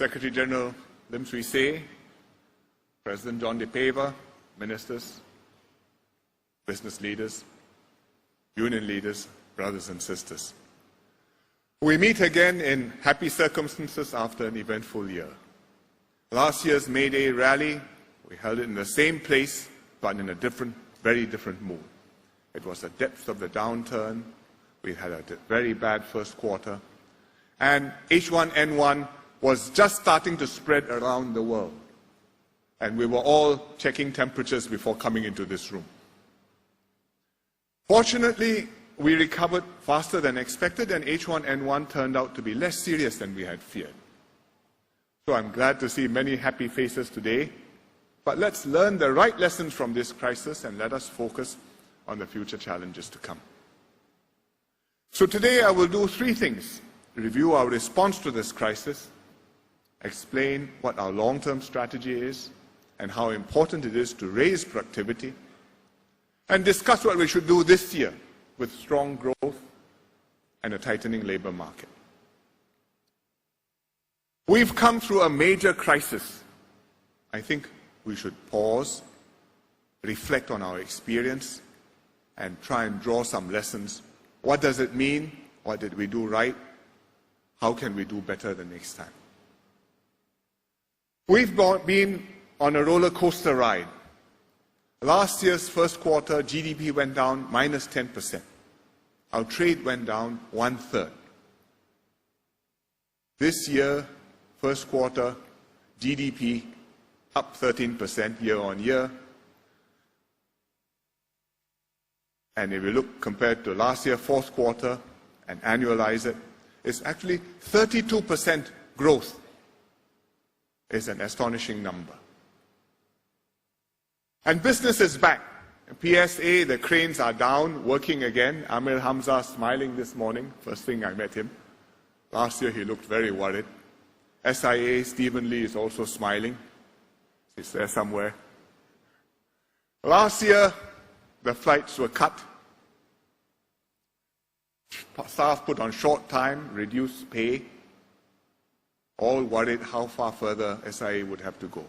Secretary General Lim Swee Say, President John De Peva, ministers, business leaders, union leaders, brothers and sisters. We meet again in happy circumstances after an eventful year. Last year's May Day rally, we held it in the same place, but in a very different mood. It was the depth of the downturn. We had a very bad first quarter. And H1N1 was just starting to spread around the world. And we were all checking temperatures before coming into this room. Fortunately, we recovered faster than expected, and H1N1 turned out to be less serious than we had feared. So I'm glad to see many happy faces today. But let's learn the right lessons from this crisis and let us focus on the future challenges to come. So today I will do three things: review our response to this crisis, explain what our long-term strategy is and how important it is to raise productivity, and discuss what we should do this year with strong growth and a tightening labor market. We've come through a major crisis. I think we should pause, reflect on our experience, and try and draw some lessons. What does it mean? What did we do right? How can we do better the next time? We've been on a roller coaster ride. Last year's first quarter, GDP went down minus 10%. Our trade went down 1/3. This year, first quarter, GDP up 13% year on year. And if we look compared to last year, fourth quarter, and annualize it, it's actually 32% growth. It's an astonishing number. And business is back. PSA, the cranes are down, working again. Amir Hamza smiling this morning, first thing I met him. Last year he looked very worried. SIA, Stephen Lee is also smiling. He's there somewhere. Last year, the flights were cut. Staff put on short time, reduced pay. All worried how far further SIA would have to go.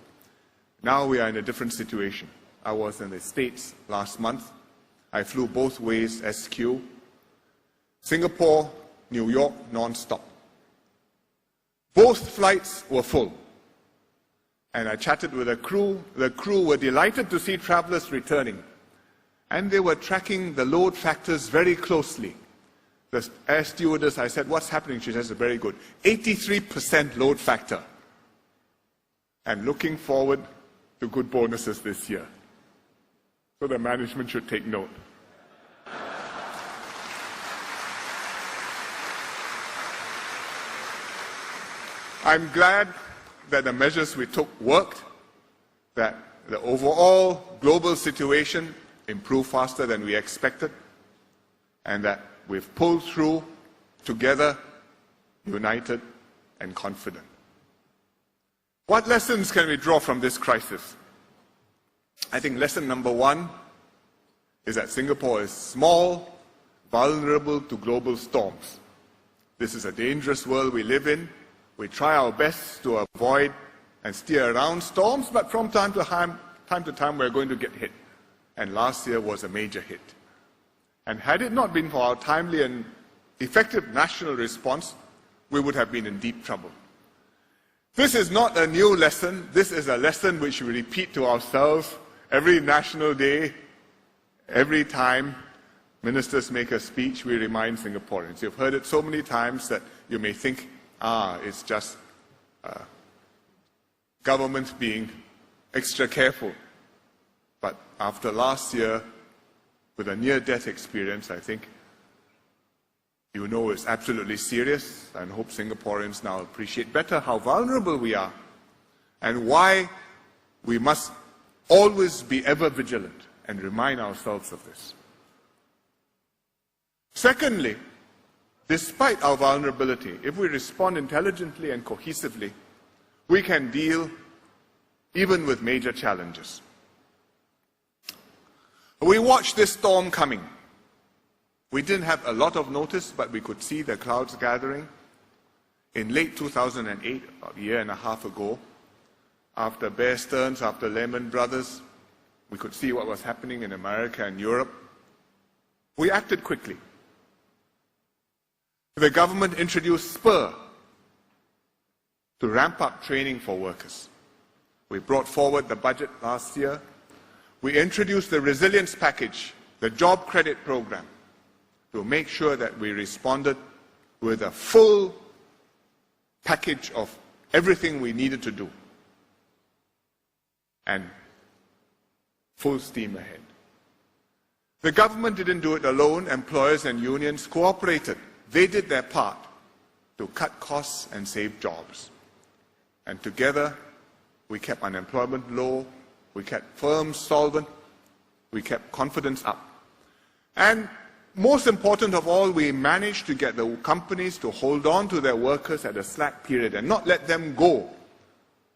Now we are in a different situation. I was in the States last month. I flew both ways, SQ. Singapore, New York, non-stop. Both flights were full. And I chatted with the crew. The crew were delighted to see travelers returning. And they were tracking the load factors very closely. The air stewardess, I said, "What's happening?" She says, "Very good. 83% load factor." And looking forward to good bonuses this year. So the management should take note. I'm glad that the measures we took worked, that the overall global situation improved faster than we expected, and that we've pulled through together, united and confident. What lessons can we draw from this crisis? I think lesson number one is that Singapore is small, vulnerable to global storms. This is a dangerous world we live in. We try our best to avoid and steer around storms, but from time to time we're going to get hit. And last year was a major hit. And had it not been for our timely and effective national response, we would have been in deep trouble. This is not a new lesson. This is a lesson which we repeat to ourselves every National Day. Every time ministers make a speech, we remind Singaporeans. You've heard it so many times that you may think, it's just government being extra careful. But after last year, with a near-death experience, I think you know it's absolutely serious, and hope Singaporeans now appreciate better how vulnerable we are and why we must always be ever vigilant and remind ourselves of this. Secondly, despite our vulnerability, if we respond intelligently and cohesively, we can deal even with major challenges. We watched this storm coming. We didn't have a lot of notice, but we could see the clouds gathering. in late 2008, about a year and a half ago, after Bear Stearns, after Lehman Brothers, we could see what was happening in America and Europe. We acted quickly. The government introduced SPUR to ramp up training for workers. We brought forward the budget last year. We introduced the resilience package, the job credit program, to make sure that we responded with a full package of everything we needed to do. And full steam ahead. The government didn't do it alone. Employers and unions cooperated. They did their part to cut costs and save jobs. And together, we kept unemployment low, we kept firms solvent, we kept confidence up. And most important of all, we managed to get the companies to hold on to their workers at a slack period and not let them go,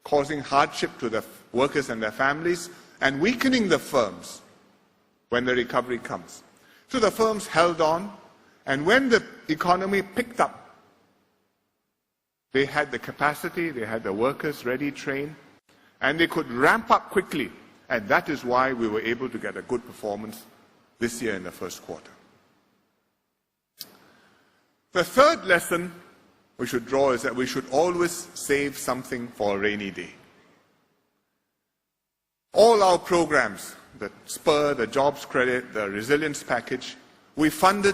causing hardship to the workers and their families and weakening the firms when the recovery comes. So the firms held on, and when the economy picked up, they had the capacity, they had the workers ready, trained, and they could ramp up quickly. And that is why we were able to get a good performance this year in the first quarter. The third lesson we should draw is that we should always save something for a rainy day. All our programs, the SPUR, the jobs credit, the resilience package, the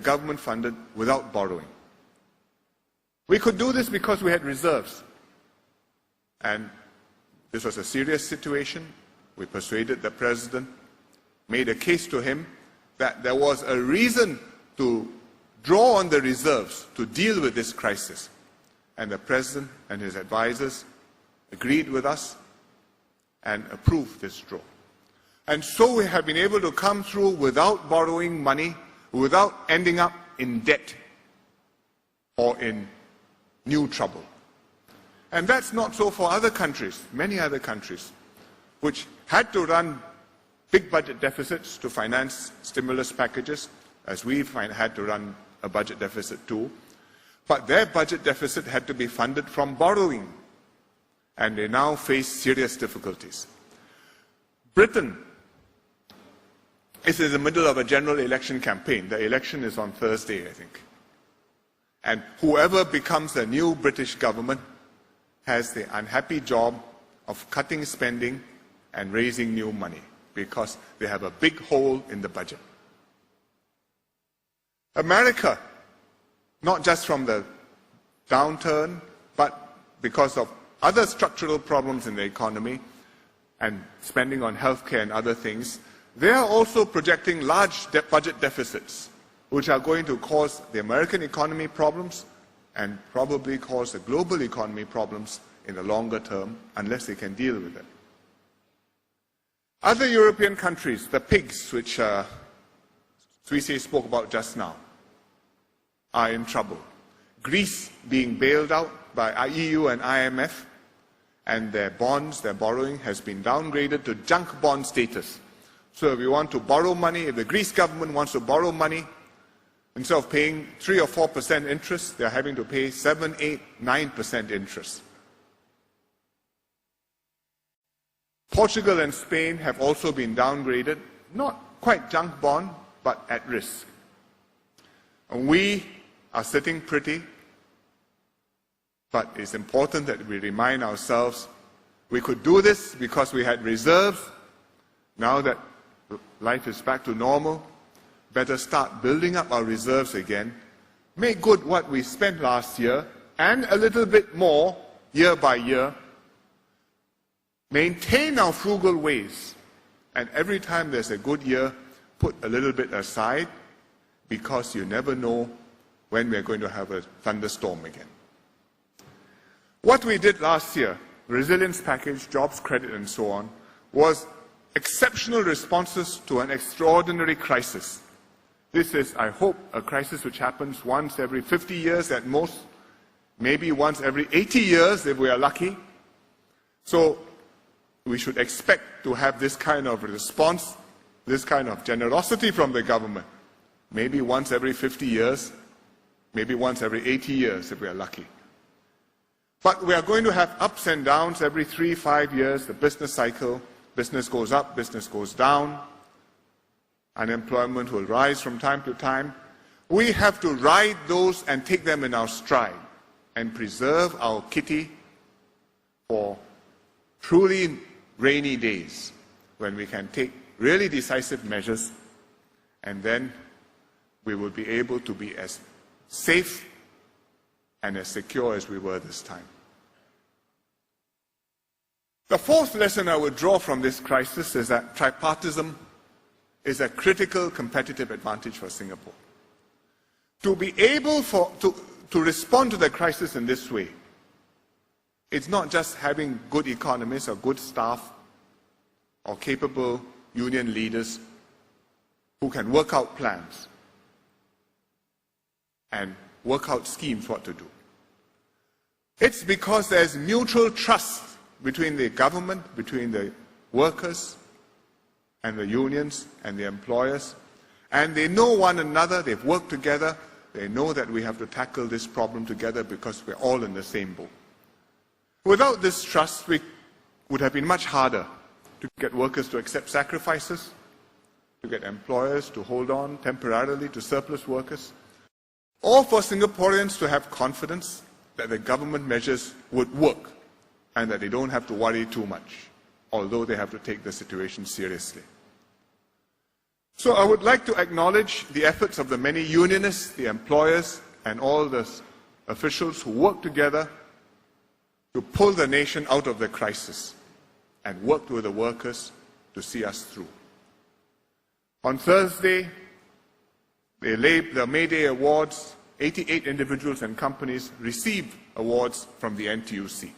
government funded without borrowing. We could do this because we had reserves. And this was a serious situation. We persuaded the president, made a case to him that there was a reason to draw on the reserves to deal with this crisis. And the president and his advisors agreed with us and approved this draw. And so we have been able to come through without borrowing money, without ending up in debt or in new trouble. And that's not so for other countries, many other countries, which had to run big budget deficits to finance stimulus packages, as we've had to run a budget deficit too. But their budget deficit had to be funded from borrowing, and they now face serious difficulties. Britain is in the middle of a general election campaign. The election is on Thursday, I think. And whoever becomes the new British government has the unhappy job of cutting spending and raising new money because they have a big hole in the budget. America, not just from the downturn, but because of other structural problems in the economy and spending on healthcare and other things, they are also projecting large budget deficits, which are going to cause the American economy problems and probably cause the global economy problems in the longer term, unless they can deal with it. Other European countries, the pigs, which Swissy spoke about just now, are in trouble. Greece being bailed out by EU and IMF, and their bonds, their borrowing, has been downgraded to junk bond status. So if you want to borrow money, if the Greece government wants to borrow money, instead of paying 3 or 4% interest, they're having to pay 7, 8, 9% interest. Portugal and Spain have also been downgraded, not quite junk bond, but at risk. And we are sitting pretty, but it's important that we remind ourselves we could do this because we had reserves. Now that life is back to normal, better start building up our reserves again, make good what we spent last year, and a little bit more year by year, maintain our frugal ways, and every time there's a good year, put a little bit aside, because you never know when we're going to have a thunderstorm again. What we did last year, resilience package, jobs credit and so on, was exceptional responses to an extraordinary crisis. This is, I hope, a crisis which happens once every 50 years at most, maybe once every 80 years if we are lucky. So we should expect to have this kind of response, this kind of generosity from the government, maybe once every 50 years, maybe once every 80 years if we are lucky. But we are going to have ups and downs every 3-5 years, the business cycle. Business goes up, business goes down. Unemployment will rise from time to time. We have to ride those and take them in our stride and preserve our kitty for truly rainy days when we can take really decisive measures, and then we will be able to be as safe and as secure as we were this time. The fourth lesson I would draw from this crisis is that tripartism is a critical competitive advantage for Singapore. To be able to respond to the crisis in this way, it's not just having good economists or good staff or capable union leaders who can work out plans and work out schemes what to do. It's because there's mutual trust between the government, between the workers and the unions and the employers, and they know one another, they've worked together, they know that we have to tackle this problem together because we're all in the same boat. Without this trust, it would have been much harder to get workers to accept sacrifices, to get employers to hold on temporarily to surplus workers, or for Singaporeans to have confidence that the government measures would work and that they don't have to worry too much, although they have to take the situation seriously. So I would like to acknowledge the efforts of the many unionists, the employers, and all the officials who work together to pull the nation out of the crisis and work with the workers to see us through. On Thursday, the May Day Awards, 88 individuals and companies received awards from the NTUC.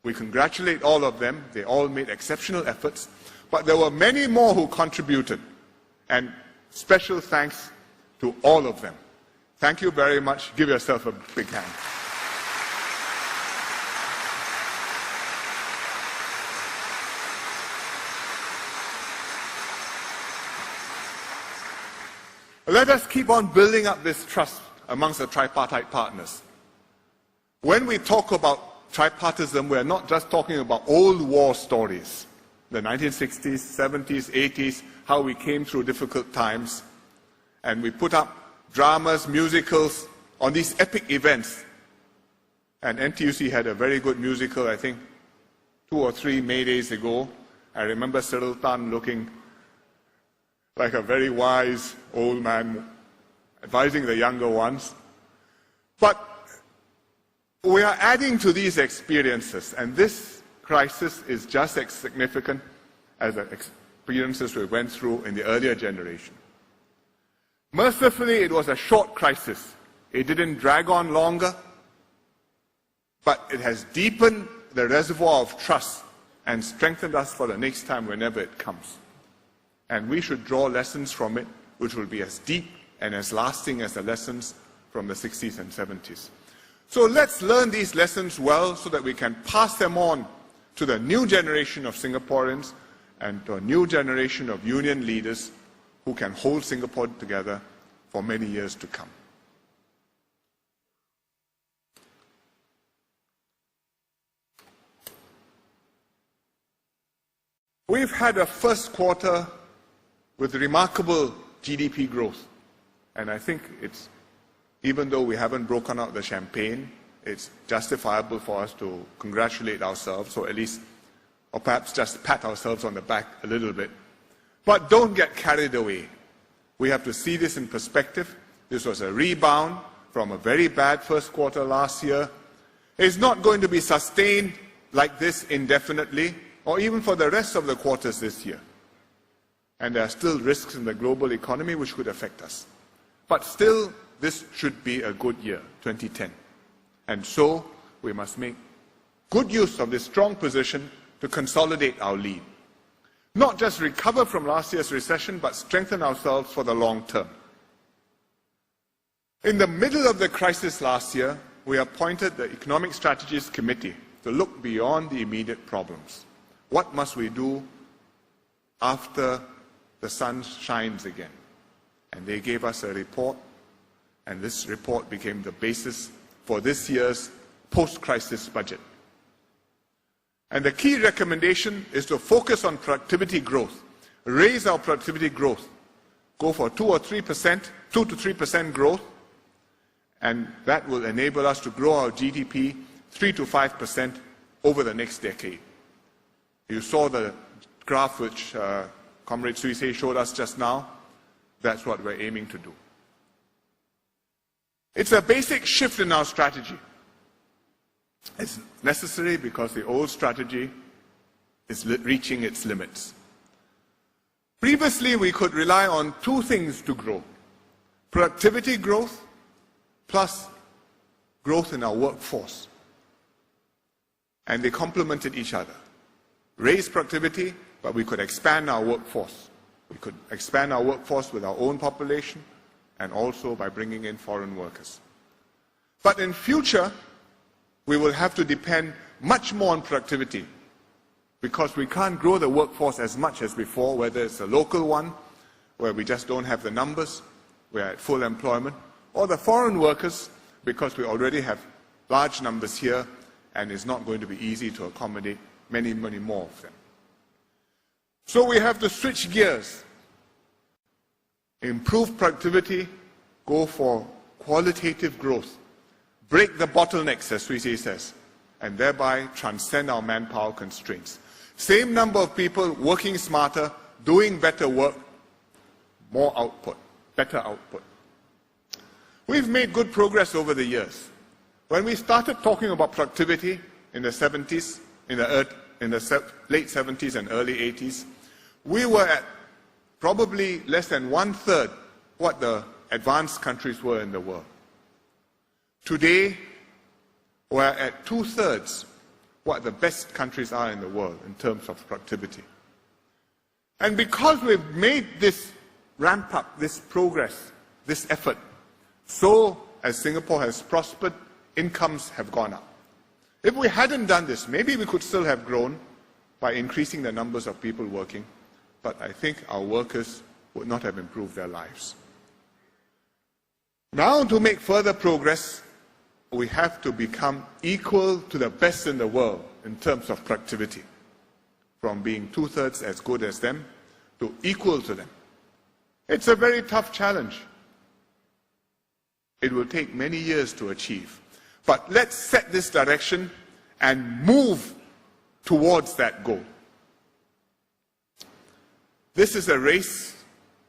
We congratulate all of them. They all made exceptional efforts, but there were many more who contributed, and special thanks to all of them. Thank you very much. Give yourself a big hand. Let us keep on building up this trust amongst the tripartite partners. When we talk about tripartism, we are not just talking about old war stories, the 1960s, 70s, 80s, how we came through difficult times, and we put up dramas, musicals on these epic events. And NTUC had a very good musical, I think, 2 or 3 May Days ago. I remember Cyril Tan looking like a very wise old man advising the younger ones. But we are adding to these experiences, and this crisis is just as significant as the experiences we went through in the earlier generation. Mercifully, it was a short crisis. It didn't drag on longer, but it has deepened the reservoir of trust and strengthened us for the next time whenever it comes. And we should draw lessons from it, which will be as deep and as lasting as the lessons from the 60s and 70s. So let's learn these lessons well so that we can pass them on to the new generation of Singaporeans and to a new generation of union leaders who can hold Singapore together for many years to come. We've had a first quarter with remarkable GDP growth. And I think it's, even though we haven't broken out the champagne, it's justifiable for us to congratulate ourselves, or at least, or perhaps just pat ourselves on the back a little bit. But don't get carried away. We have to see this in perspective. This was a rebound from a very bad first quarter last year. It's not going to be sustained like this indefinitely, or even for the rest of the quarters this year. And there are still risks in the global economy which could affect us. But still, this should be a good year, 2010. And so, we must make good use of this strong position to consolidate our lead. Not just recover from last year's recession, but strengthen ourselves for the long term. In the middle of the crisis last year, we appointed the Economic Strategies Committee to look beyond the immediate problems. What must we do after the sun shines again? And they gave us a report And this report became the basis for this year's post-crisis budget. And the key recommendation is to focus on productivity growth, raise our productivity growth, go for 2 to 3% growth, and that will enable us to grow our GDP 3 to 5% over the next decade. You saw the graph which Comrade Suisei showed us just now. That's what we're aiming to do. It's a basic shift in our strategy. It's necessary because the old strategy is reaching its limits. Previously, we could rely on two things to grow: productivity growth plus growth in our workforce. And they complemented each other. Raise productivity, but we could expand our workforce. We could expand our workforce with our own population and also by bringing in foreign workers. But in future, we will have to depend much more on productivity because we can't grow the workforce as much as before, whether it's a local one, where we just don't have the numbers, we're at full employment, or the foreign workers, because we already have large numbers here and it's not going to be easy to accommodate many, many more of them. So we have to switch gears, improve productivity, go for qualitative growth, break the bottlenecks, as Suisei says, and thereby transcend our manpower constraints. Same number of people working smarter, doing better work, more output, better output. We've made good progress over the years. When we started talking about productivity in the 70s, in the late 70s and early 80s, we were at probably less than 1/3 what the advanced countries were in the world. Today, we're at 2/3 what the best countries are in the world in terms of productivity. And because we've made this ramp up, this progress, this effort, so as Singapore has prospered, incomes have gone up. If we hadn't done this, maybe we could still have grown by increasing the numbers of people working, but I think our workers would not have improved their lives. Now, to make further progress, we have to become equal to the best in the world in terms of productivity, from being 2/3 as good as them to equal to them. It's a very tough challenge. It will take many years to achieve. But let's set this direction and move towards that goal. This is a race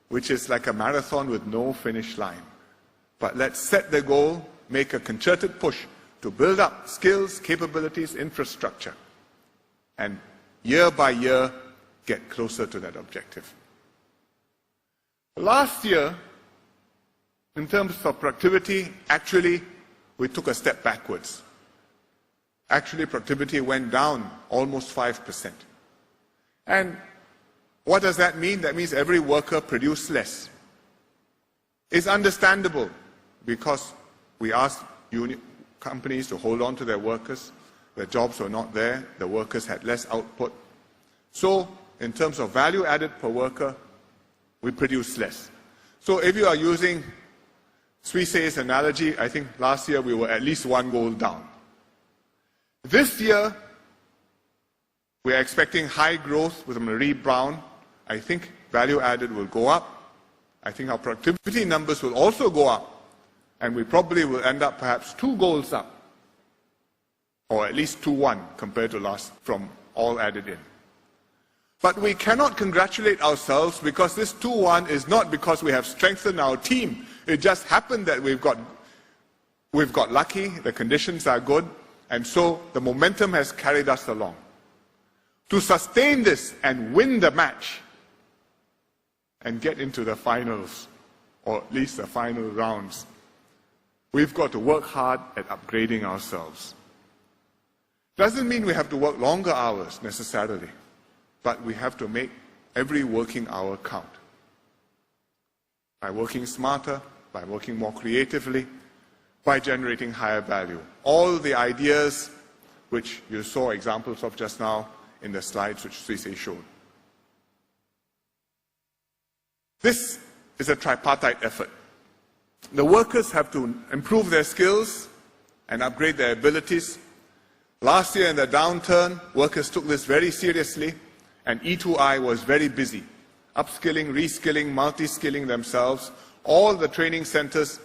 which is like a marathon with no finish line. But let's set the goal, make a concerted push to build up skills, capabilities, infrastructure, and year by year get closer to that objective. Last year, in terms of productivity, actually, we took a step backwards. Actually, productivity went down almost 5%. And what does that mean? That means every worker produced less. It's understandable because we asked companies to hold on to their workers. The jobs were not there. The workers had less output. So, in terms of value added per worker, we produced less. So if you are using Suisei's analogy, I think last year we were at least one goal down. This year, we are expecting high growth with a rebound. I think value added will go up. I think our productivity numbers will also go up. And we probably will end up perhaps 2 goals up. Or at least 2-1 compared to last, from all added in. But we cannot congratulate ourselves because this 2-1 is not because we have strengthened our team. It just happened that we've got lucky, the conditions are good, and so the momentum has carried us along. To sustain this and win the match and get into the finals, or at least the final rounds, we've got to work hard at upgrading ourselves. Doesn't mean we have to work longer hours necessarily, but we have to make every working hour count. By working smarter, by working more creatively, by generating higher value. All the ideas which you saw examples of just now in the slides which Suisei showed. This is a tripartite effort. The workers have to improve their skills and upgrade their abilities. Last year in the downturn, workers took this very seriously, and E2I was very busy, upskilling, reskilling, multi-skilling themselves. All the training centers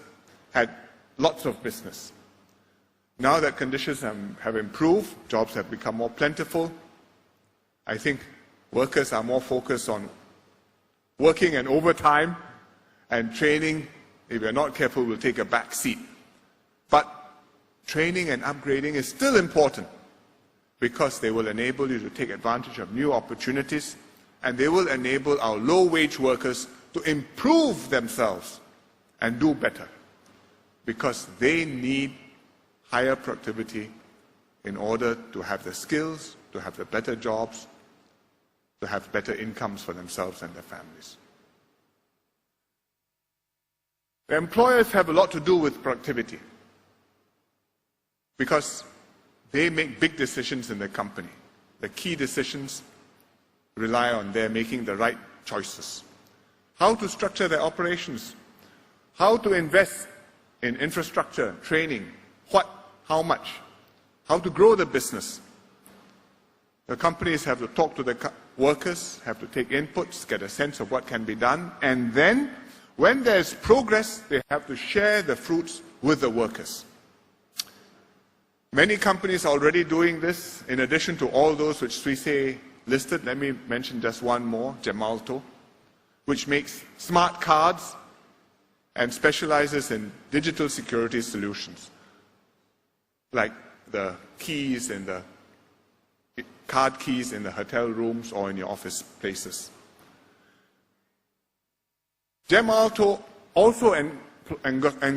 had lots of business. Now that conditions have improved, jobs have become more plentiful, I think workers are more focused on working and overtime, and training, if you're not careful, will take a back seat. But training and upgrading is still important because they will enable you to take advantage of new opportunities, and they will enable our low-wage workers to improve themselves and do better because they need higher productivity in order to have the skills, to have the better jobs, to have better incomes for themselves and their families. The employers have a lot to do with productivity because they make big decisions in the company. The key decisions rely on their making the right choices. How to structure their operations, how to invest in infrastructure, training, what, how much, how to grow the business. The companies have to talk to the workers, have to take inputs, get a sense of what can be done, and then when there's progress, they have to share the fruits with the workers. Many companies are already doing this. In addition to all those which Swisei listed, let me mention just one more, Gemalto, which makes smart cards and specializes in digital security solutions, like the keys and the card keys in the hotel rooms or in your office places. Gemalto also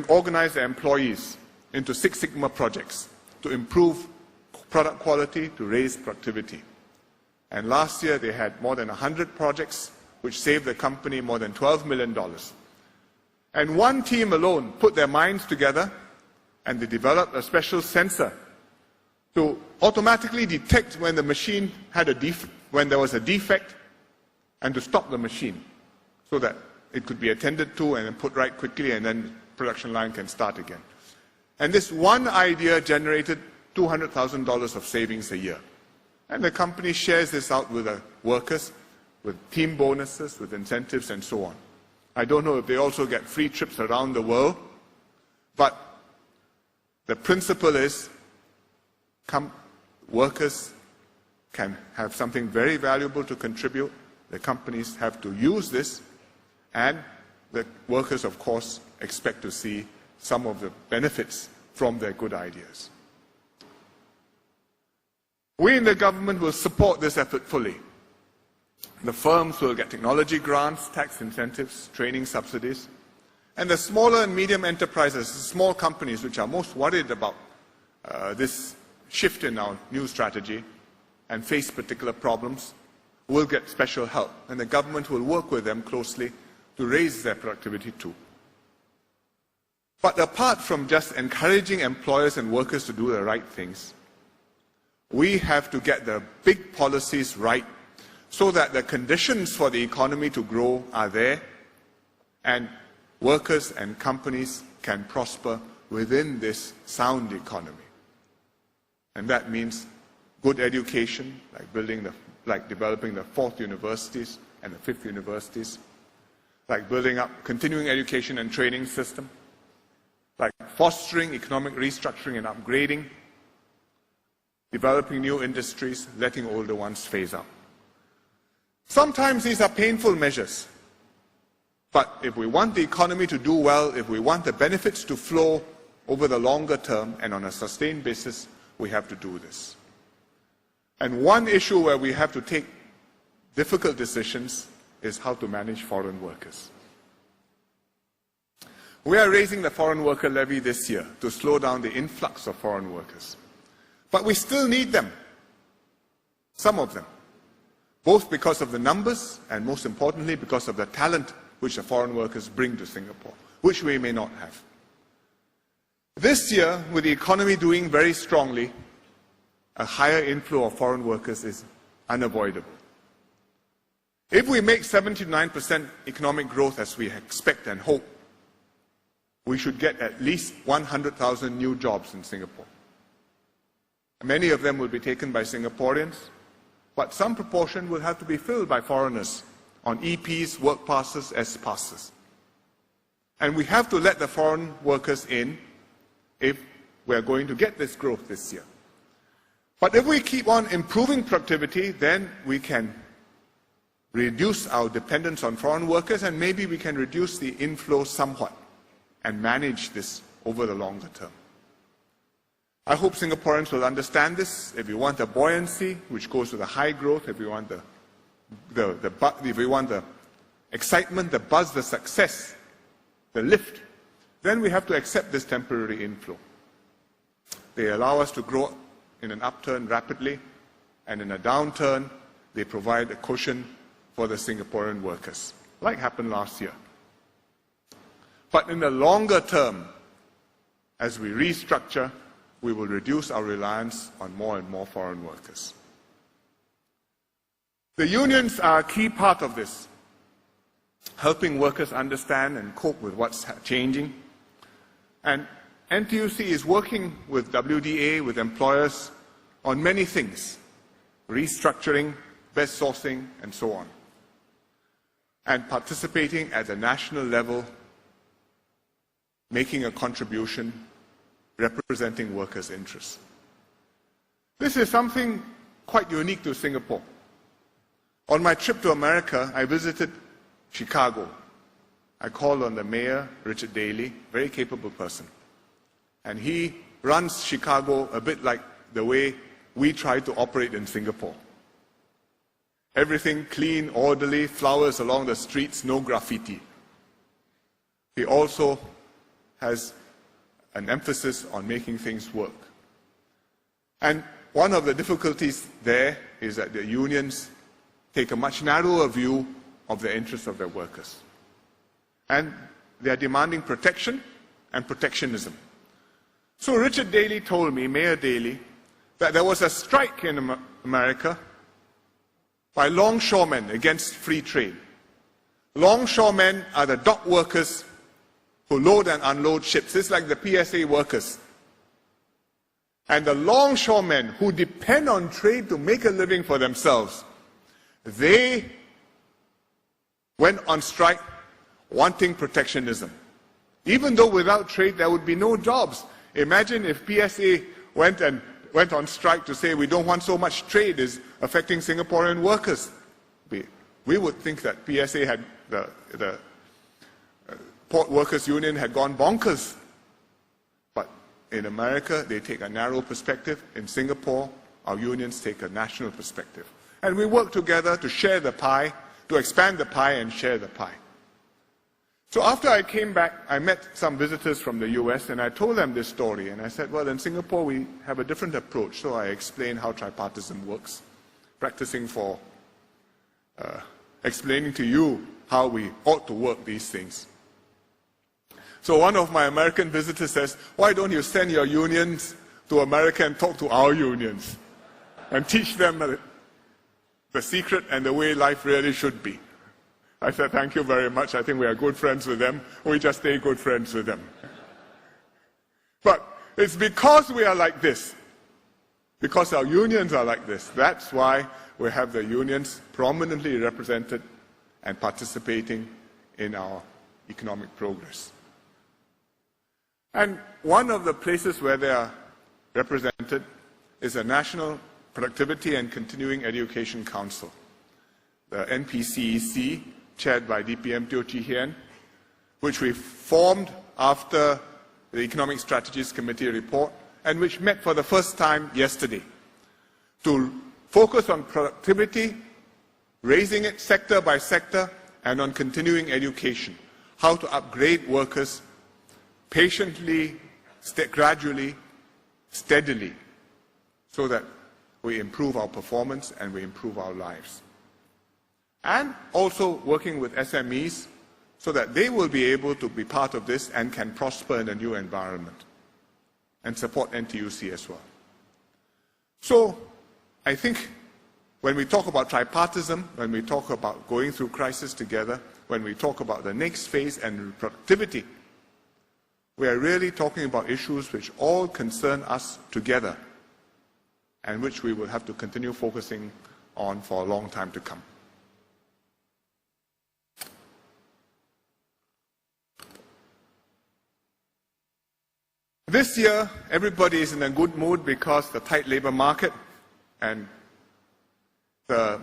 organized their employees into Six Sigma projects to improve product quality, to raise productivity. And last year they had more than 100 projects which saved the company more than $12 million. And one team alone put their minds together and they developed a special sensor to automatically detect when the machine had when there was a defect, and to stop the machine so that it could be attended to and then put right quickly, and then production line can start again. And this one idea generated $200,000 of savings a year. And the company shares this out with the workers, with team bonuses, with incentives, and so on. I don't know if they also get free trips around the world, but the principle is workers can have something very valuable to contribute. The companies have to use this, and the workers, of course, expect to see some of the benefits from their good ideas. We in the government will support this effort fully. The firms will get technology grants, tax incentives, training subsidies, and the smaller and medium enterprises, the small companies which are most worried about this shift in our new strategy and face particular problems, will get special help, and the government will work with them closely to raise their productivity too. But apart from just encouraging employers and workers to do the right things, we have to get the big policies right so that the conditions for the economy to grow are there, and workers and companies can prosper within this sound economy. And that means good education, like developing the 4th universities and the 5th universities, like building up continuing education and training system, like fostering economic restructuring and upgrading, developing new industries, letting older ones phase out. Sometimes these are painful measures, but if we want the economy to do well, if we want the benefits to flow over the longer term and on a sustained basis, we have to do this. And one issue where we have to take difficult decisions is how to manage foreign workers. We are raising the foreign worker levy this year to slow down the influx of foreign workers. But we still need them, some of them, both because of the numbers and most importantly because of the talent which the foreign workers bring to Singapore, which we may not have. This year, with the economy doing very strongly, a higher inflow of foreign workers is unavoidable. If we make 7 to 9% economic growth as we expect and hope, we should get at least 100,000 new jobs in Singapore. Many of them will be taken by Singaporeans, but some proportion will have to be filled by foreigners on EPs, work passes, S passes. And we have to let the foreign workers in if we're going to get this growth this year. But if we keep on improving productivity, then we can reduce our dependence on foreign workers, and maybe we can reduce the inflow somewhat and manage this over the longer term. I hope Singaporeans will understand this. If we want a buoyancy, which goes with a high growth, if we want the excitement, the buzz, the success, the lift, then we have to accept this temporary inflow. They allow us to grow in an upturn rapidly, and in a downturn, they provide a cushion for the Singaporean workers, like happened last year. But in the longer term, as we restructure, we will reduce our reliance on more and more foreign workers. The unions are a key part of this, helping workers understand and cope with what's changing. And NTUC is working with WDA, with employers, on many things, restructuring, best sourcing, and so on, and participating at the national level, making a contribution, representing workers' interests. This is something quite unique to Singapore. On my trip to America, I visited Chicago. I called on the mayor, Richard Daley, very capable person. And he runs Chicago a bit like the way we try to operate in Singapore. Everything clean, orderly, flowers along the streets, no graffiti. He also has an emphasis on making things work. And one of the difficulties there is that the unions take a much narrower view of the interests of their workers. And they are demanding protection and protectionism. So Richard Daley told me, Mayor Daley, that there was a strike in America by longshoremen against free trade. Longshoremen are the dock workers who load and unload ships. It's like the PSA workers. And the longshoremen who depend on trade to make a living for themselves, they went on strike wanting protectionism. Even though without trade there would be no jobs. Imagine if PSA went on strike to say we don't want so much trade is affecting Singaporean workers. We would think that PSA had, the Port Workers Union had gone bonkers. But in America, they take a narrow perspective. In Singapore, our unions take a national perspective. And we work together to share the pie, to expand the pie and share the pie. So after I came back, I met some visitors from the US and I told them this story. And I said, well, in Singapore, we have a different approach. So I explained how tripartism works, practicing for explaining to you how we ought to work these things. So one of my American visitors says, why don't you send your unions to America and talk to our unions and teach them the secret and the way life really should be? I said, thank you very much. I think we are good friends with them. We just stay good friends with them. But it's because we are like this, because our unions are like this. That's why we have the unions prominently represented and participating in our economic progress. And one of the places where they are represented is the National Productivity and Continuing Education Council, the NPCEC, chaired by DPM Teo Chee Hean, which we formed after the Economic Strategies Committee report, and which met for the first time yesterday to focus on productivity, raising it sector by sector, and on continuing education, how to upgrade workers patiently, gradually, steadily, so that we improve our performance and we improve our lives. And also working with SMEs so that they will be able to be part of this and can prosper in a new environment and support NTUC as well. So I think when we talk about tripartism, when we talk about going through crisis together, when we talk about the next phase and productivity, We are really talking about issues which all concern us together and which we will have to continue focusing on for a long time to come. This year, everybody is in a good mood because the tight labor market and the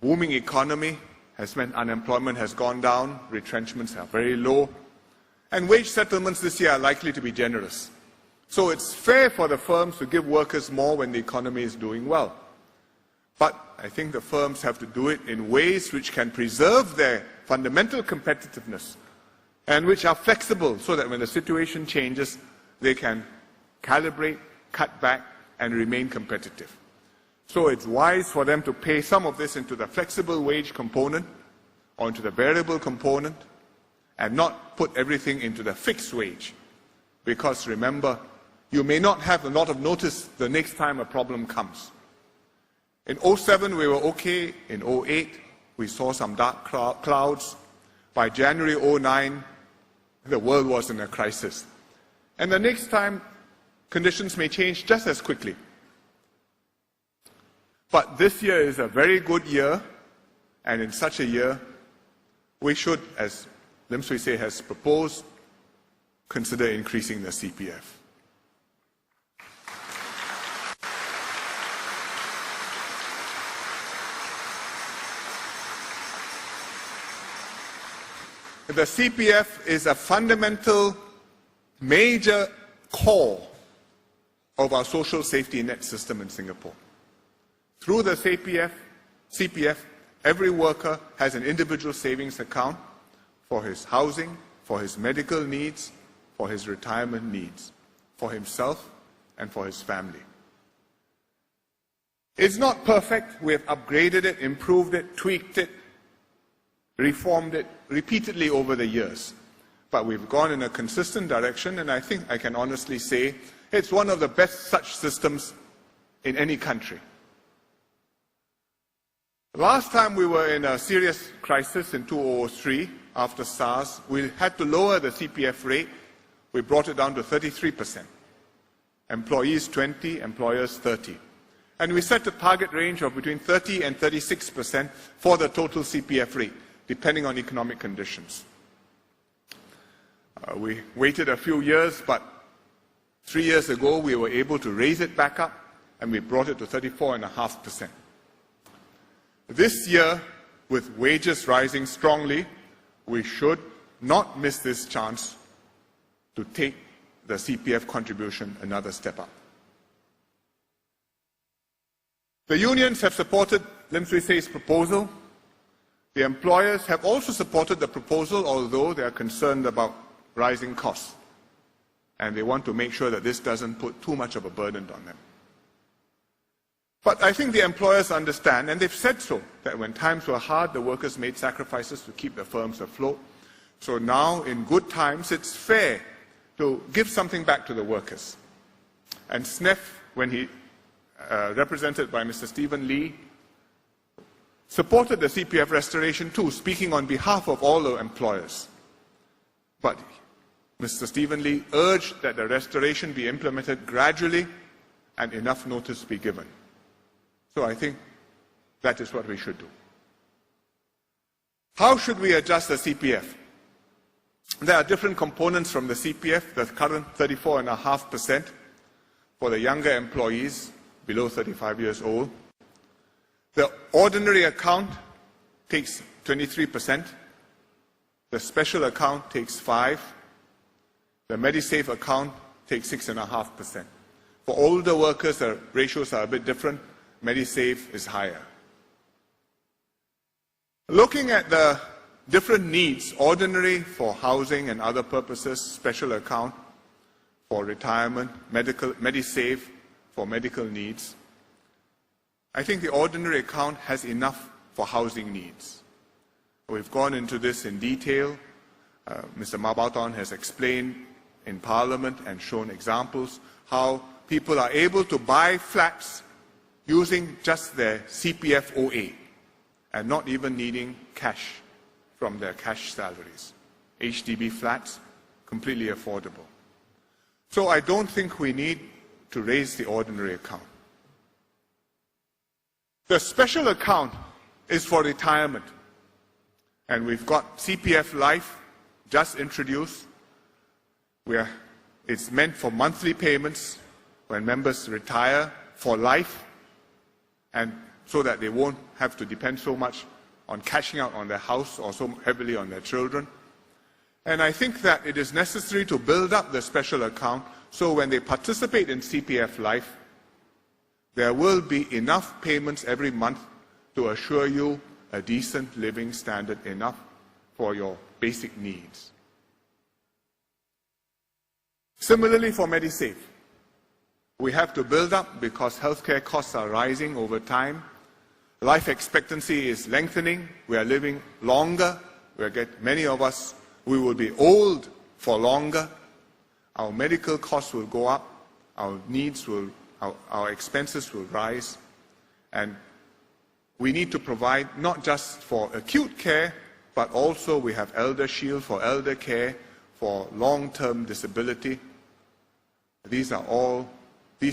booming economy has meant unemployment has gone down, retrenchments are very low, and wage settlements this year are likely to be generous. So it's fair for the firms to give workers more when the economy is doing well. But I think the firms have to do it in ways which can preserve their fundamental competitiveness and which are flexible so that when the situation changes, they can calibrate, cut back, and remain competitive. So it's wise for them to pay some of this into the flexible wage component or into the variable component and not put everything into the fixed wage. Because remember, you may not have a lot of notice the next time a problem comes. In 2007, we were okay. In 2008, we saw some dark clouds. By January 2009, the world was in a crisis. And the next time, conditions may change just as quickly. But this year is a very good year, and in such a year, we should, as Lim Swee Say has proposed, consider increasing the CPF. The CPF is a fundamental, major core of our social safety net system in Singapore. Through the CPF, every worker has an individual savings account for his housing, for his medical needs, for his retirement needs, for himself and for his family. It's not perfect. We have upgraded it, improved it, tweaked it, reformed it repeatedly over the years. But we've gone in a consistent direction, and I think I can honestly say it's one of the best such systems in any country. Last time we were in a serious crisis in 2003, after SARS, we had to lower the CPF rate. We brought it down to 33%. Employees 20, employers 30. And we set a target range of between 30 and 36% for the total CPF rate, depending on economic conditions. We waited a few years, but 3 years ago we were able to raise it back up, and we brought it to 34.5%. This year, with wages rising strongly, we should not miss this chance to take the CPF contribution another step up. The unions have supported Lim Swee Say's proposal. The employers have also supported the proposal, although they are concerned about rising costs. And they want to make sure that this doesn't put too much of a burden on them. But I think the employers understand, and they've said so, that when times were hard, the workers made sacrifices to keep the firms afloat. So now, in good times, it's fair to give something back to the workers. And SNEF, when he, represented by Mr. Stephen Lee, supported the CPF restoration too, speaking on behalf of all the employers. But Mr. Stephen Lee urged that the restoration be implemented gradually and enough notice be given. So I think that is what we should do. How should we adjust the CPF? There are different components from the CPF, the current 34.5% for the younger employees below 35 years old. The ordinary account takes 23%. The special account takes 5%. The MediSave account takes 6.5%. For older workers, the ratios are a bit different. MediSave is higher. Looking at the different needs, ordinary for housing and other purposes, special account for retirement, MediSave for medical needs, I think the ordinary account has enough for housing needs. We've gone into this in detail. Mr. Mabauton has explained in Parliament and shown examples how people are able to buy flats using just their CPF OA and not even needing cash from their cash salaries. HDB flats, completely affordable. So I don't think we need to raise the ordinary account. The special account is for retirement. And we've got CPF Life just introduced. It's meant for monthly payments when members retire for life, and so that they won't have to depend so much on cashing out on their house or so heavily on their children. And I think that it is necessary to build up the special account so when they participate in CPF Life, there will be enough payments every month to assure you a decent living standard, enough for your basic needs. Similarly for MediSave, we have to build up because healthcare costs are rising over time. Life expectancy is lengthening. We are living longer. Many of us, we will be old for longer. Our medical costs will go up. Our expenses will rise. And we need to provide not just for acute care, but also we have Elder Shield for elder care, for long-term disability. These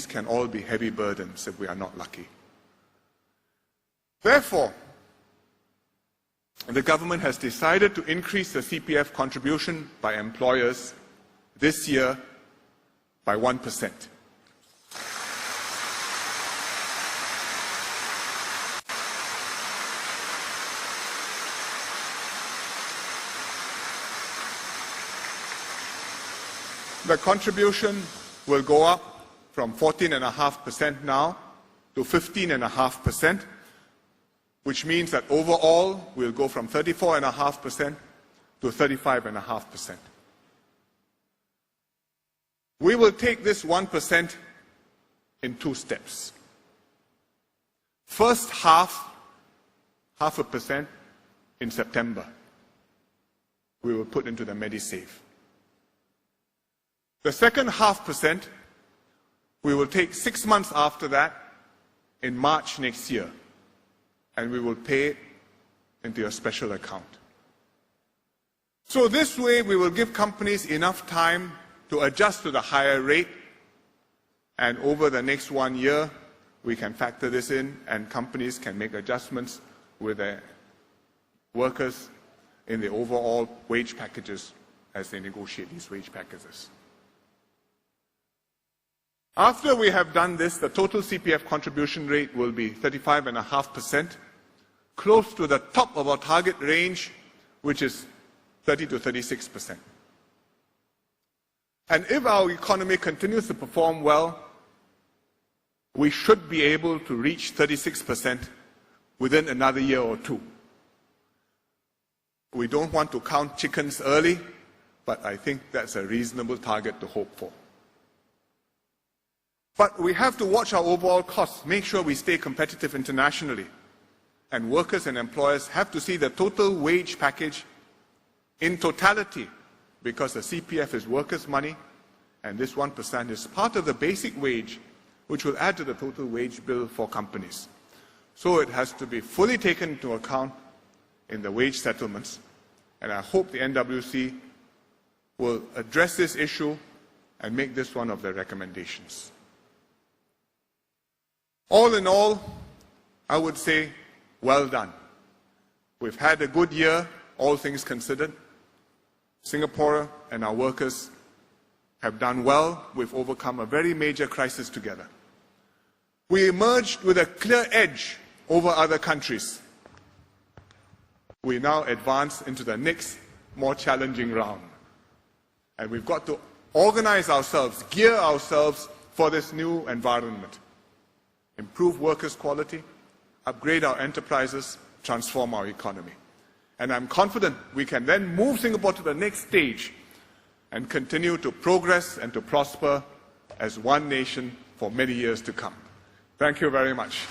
can all be heavy burdens if we are not lucky. Therefore, the government has decided to increase the CPF contribution by employers this year by 1%. The contribution will go up from 14.5% now to 15.5%, which means that overall we'll go from 34.5% to 35.5%. We will take this 1% in two steps. First half a percent in September, we will put into the MediSave. The second 0.5%, we will take 6 months after that in March next year, and we will pay it into a special account. So this way we will give companies enough time to adjust to the higher rate, and over the next 1 year we can factor this in and companies can make adjustments with their workers in the overall wage packages as they negotiate these wage packages. After we have done this, the total CPF contribution rate will be 35.5%, close to the top of our target range, which is 30 to 36%. And if our economy continues to perform well, we should be able to reach 36% within another year or two. We don't want to count chickens early, but I think that's a reasonable target to hope for. But we have to watch our overall costs, make sure we stay competitive internationally. And workers and employers have to see the total wage package in totality, because the CPF is workers' money, and this 1% is part of the basic wage, which will add to the total wage bill for companies. So it has to be fully taken into account in the wage settlements, and I hope the NWC will address this issue and make this one of their recommendations. All in all, I would say, well done. We've had a good year, all things considered. Singapore and our workers have done well. We've overcome a very major crisis together. We emerged with a clear edge over other countries. We now advance into the next, more challenging round. And we've got to organize ourselves, gear ourselves for this new environment. Improve workers' quality, upgrade our enterprises, transform our economy. And I'm confident we can then move Singapore to the next stage and continue to progress and to prosper as one nation for many years to come. Thank you very much.